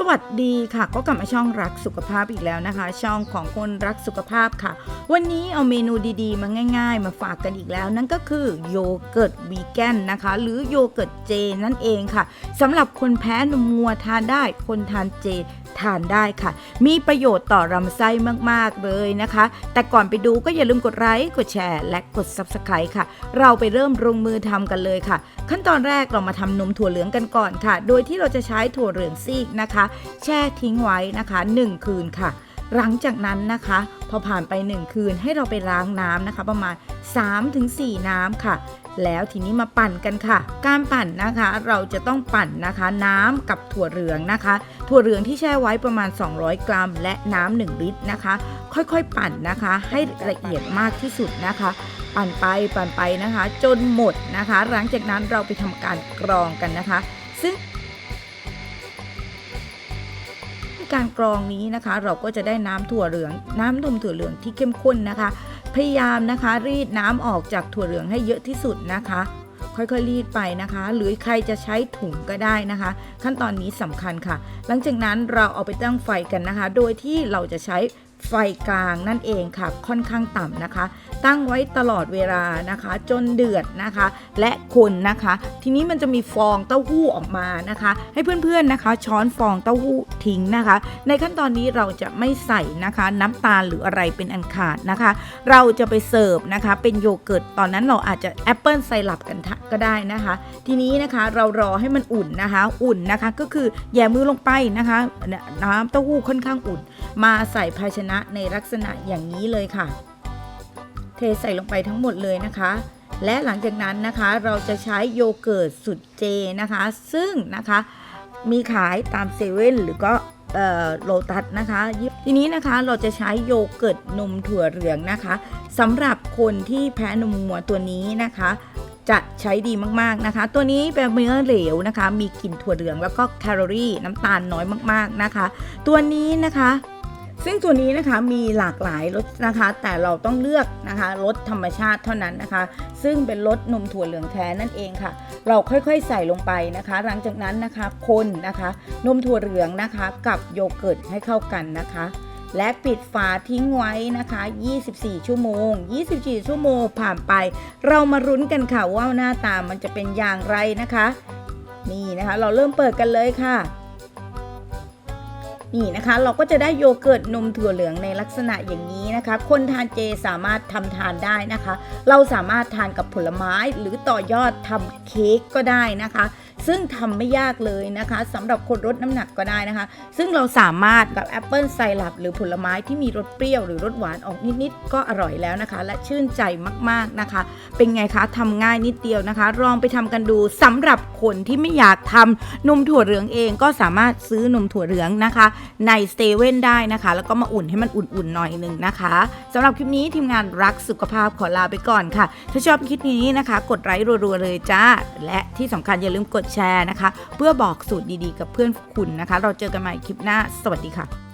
สวัสดีค่ะก็กลับมาช่องรักสุขภาพอีกแล้วนะคะช่องของคนรักสุขภาพค่ะวันนี้เอาเมนูดีๆมาง่ายๆมาฝากกันอีกแล้วนั่นก็คือโยเกิร์ตวีแกนนะคะหรือโยเกิร์ตเจนั่นเองค่ะสำหรับคนแพ้นมวัวทานได้คนทานเจทานได้ค่ะมีประโยชน์ต่อลำไส้มากๆเลยนะคะแต่ก่อนไปดูก็อย่าลืมกดไลค์กดแชร์และกด Subscribe ค่ะเราไปเริ่มลงมือทำกันเลยค่ะขั้นตอนแรกเรามาทำนมถั่วเหลืองกันก่อนค่ะโดยที่เราจะใช้ถั่วเหลืองซีกนะคะแช่ทิ้งไว้นะคะ1คืนค่ะหลังจากนั้นนะคะพอผ่านไป1คืนให้เราไปล้างน้ำนะคะประมาณ 3-4 น้ำค่ะแล้วทีนี้มาปั่นกันค่ะการปั่นนะคะเราจะต้องปั่นนะคะน้ำกับถั่วเหลืองนะคะถั่วเหลืองที่แช่ไว้ประมาณ200 กรัมและน้ำ1ลิตรนะคะค่อยๆปั่นนะคะให้ละเอียดมากที่สุดนะคะปั่นไปนะคะจนหมดนะคะหลังจากนั้นเราไปทำการกรองกันนะคะซึ่งการกรองนี้นะคะเราก็จะได้น้ำถั่วเหลืองน้ำนมถั่วเหลืองที่เข้มข้นนะคะพยายามนะคะรีดน้ำออกจากถั่วเหลืองให้เยอะที่สุดนะคะค่อยๆรีดไปนะคะหรือใครจะใช้ถุงก็ได้นะคะขั้นตอนนี้สำคัญค่ะหลังจากนั้นเราเอาไปตั้งไฟกันนะคะโดยที่เราจะใช้ไฟกลางนั่นเองค่ะค่อนข้างต่ำนะคะตั้งไว้ตลอดเวลานะคะจนเดือดนะคะและคนนะคะทีนี้มันจะมีฟองเต้าหู้ออกมานะคะให้เพื่อนๆนะคะช้อนฟองเต้าหู้ทิ้งนะคะในขั้นตอนนี้เราจะไม่ใส่นะคะน้ำตาลหรืออะไรเป็นอันขาดนะคะเราจะไปเสิร์ฟนะคะเป็นโยเกิร์ตตอนนั้นเราอาจจะแอปเปิลไซรัปกันก็ได้นะคะทีนี้นะคะเรารอให้มันอุ่นนะคะก็คือแย่มือลงไปนะคะน้ำเต้าหู้ค่อนข้างอุ่นมาใส่ภาชนะในลักษณะอย่างนี้เลยค่ะเทใส่ลงไปทั้งหมดเลยนะคะและหลังจากนั้นนะคะเราจะใช้โยเกิร์ตสุดเจนะคะซึ่งนะคะมีขายตามเซเว่นหรือก็โลตัสนะคะทีนี้นะคะเราจะใช้โยเกิร์ตนมถั่วเหลืองนะคะสำหรับคนที่แพ้นมวัวตัวนี้นะคะจะใช้ดีมากๆนะคะตัวนี้เป็นเนื้อเหลวนะคะมีกลิ่นถั่วเหลืองแล้วก็แคลอรี่น้ำตาลน้อยมากๆนะคะตัวนี้นะคะซึ่งตัวนี้นะคะมีหลากหลายรสนะคะแต่เราต้องเลือกนะคะรสธรรมชาติเท่านั้นนะคะซึ่งเป็นรสนมถั่วเหลืองแท้นั่นเองค่ะเราค่อยๆใส่ลงไปนะคะหลังจากนั้นนะคะคนนะคะนมถั่วเหลืองนะคะกับโยเกิร์ตให้เข้ากันนะคะและปิดฝาทิ้งไว้นะคะ24 ชั่วโมง24 ชั่วโมงผ่านไปเรามาลุ้นกันค่ะว่าหน้าตามันจะเป็นอย่างไรนะคะนี่นะคะเราเริ่มเปิดกันเลยค่ะนี่นะคะเราก็จะได้โยเกิร์ตนมถั่วเหลืองในลักษณะอย่างนี้นะคะคนทานเจสามารถทำทานได้นะคะเราสามารถทานกับผลไม้หรือต่อยอดทำเค้กก็ได้นะคะซึ่งทำไม่ยากเลยนะคะสำหรับคนลดน้ำหนักก็ได้นะคะซึ่งเราสามารถกับแอปเปิลไซรัปหรือผลไม้ที่มีรสเปรี้ยวหรือรสหวานออกนิดๆก็อร่อยแล้วนะคะและชื่นใจมากๆนะคะเป็นไงคะทำง่ายนิดเดียวนะคะลองไปทำกันดูสำหรับคนที่ไม่อยากทำนมถั่วเหลืองเองก็สามารถซื้อนมถั่วเหลืองนะคะในเซเว่นได้นะคะแล้วก็มาอุ่นให้มันอุ่นๆหน่อยนึงนะคะสำหรับคลิปนี้ทีมงานรักสุขภาพขอลาไปก่อนค่ะถ้าชอบคลิปนี้นะคะกดไลค์รัวๆเลยจ้าและที่สำคัญอย่าลืมกดแชร์นะคะเพื่อบอกสูตรดีๆกับเพื่อนคุณนะคะเราเจอกันใหม่คลิปหน้าสวัสดีค่ะ